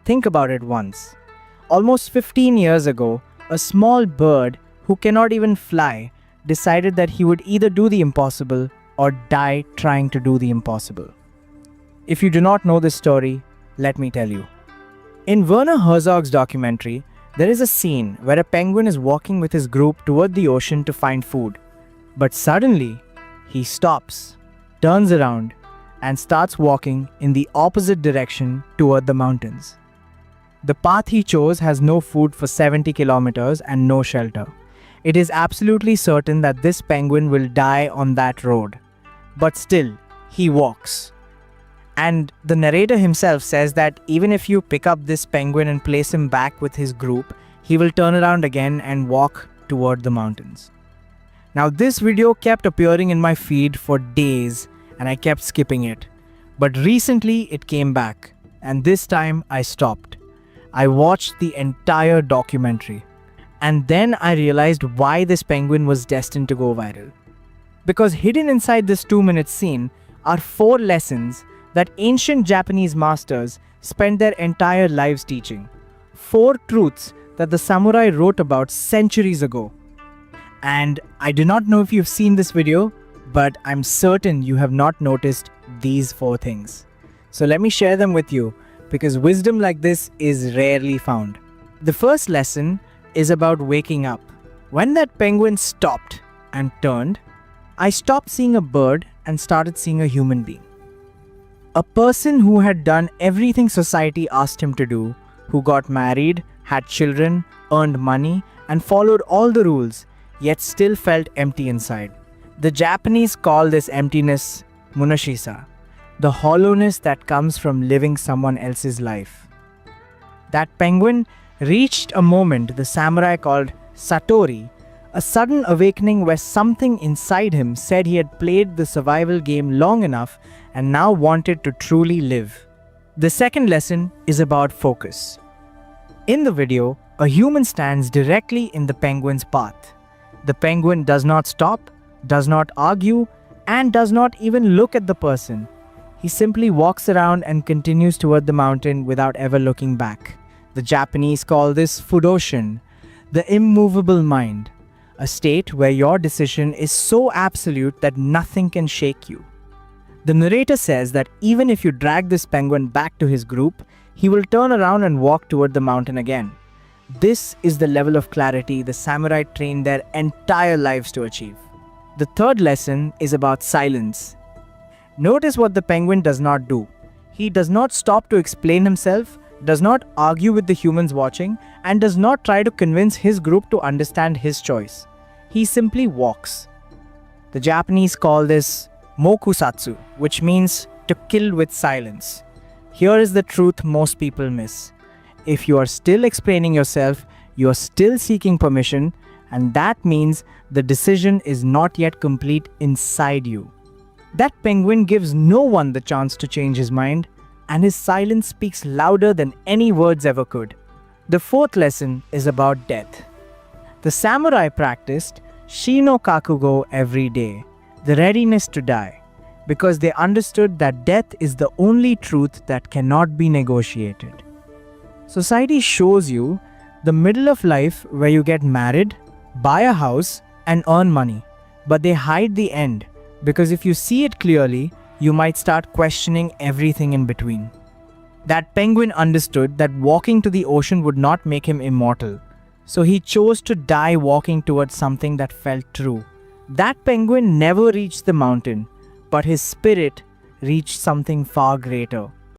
Think about it once. Almost 15 years ago, a small bird who cannot even fly decided that he would either do the impossible or die trying to do the impossible. If you do not know this story, let me tell you. In Werner Herzog's documentary, there is a scene where a penguin is walking with his group toward the ocean to find food. But suddenly, he stops, turns around, and starts walking in the opposite direction toward the mountains. The path he chose has no food for 70 kilometers and no shelter. It is absolutely certain that this penguin will die on that road. But still, he walks. And the narrator himself says that even if you pick up this penguin and place him back with his group, he will turn around again and walk toward the mountains. Now, this video kept appearing in my feed for days and I kept skipping it. But recently it came back, and this time I stopped. I watched the entire documentary. And then I realized why this penguin was destined to go viral. Because hidden inside this 2-minute scene are 4 lessons that ancient Japanese masters spent their entire lives teaching. 4 truths that the samurai wrote about centuries ago. And I do not know if you've seen this video, but I'm certain you have not noticed these 4 things. So let me share them with you, because wisdom like this is rarely found. The first lesson is about waking up. When that penguin stopped and turned, I stopped seeing a bird and started seeing a human being. A person who had done everything society asked him to do, who got married, had children, earned money, and followed all the rules, yet still felt empty inside. The Japanese call this emptiness munashisa, the hollowness that comes from living someone else's life. That penguin reached a moment the samurai called satori, a sudden awakening where something inside him said he had played the survival game long enough and now wanted to truly live. The second lesson is about focus. In the video, a human stands directly in the penguin's path. The penguin does not stop, does not argue, and does not even look at the person. He simply walks around and continues toward the mountain without ever looking back. The Japanese call this fudoshin, the immovable mind, a state where your decision is so absolute that nothing can shake you. The narrator says that even if you drag this penguin back to his group, he will turn around and walk toward the mountain again. This is the level of clarity the samurai trained their entire lives to achieve. The third lesson is about silence. Notice what the penguin does not do. He does not stop to explain himself, does not argue with the humans watching, and does not try to convince his group to understand his choice. He simply walks. The Japanese call this mokusatsu, which means to kill with silence. Here is the truth most people miss. If you are still explaining yourself, you are still seeking permission, and that means the decision is not yet complete inside you. That penguin gives no one the chance to change his mind, and his silence speaks louder than any words ever could. The fourth lesson is about death. The samurai practiced shi no kakugo every day, the readiness to die, because they understood that death is the only truth that cannot be negotiated. Society shows you the middle of life where you get married, buy a house, and earn money, but they hide the end, because if you see it clearly, you might start questioning everything in between. That penguin understood that walking to the ocean would not make him immortal, so he chose to die walking towards something that felt true. That penguin never reached the mountain, but his spirit reached something far greater.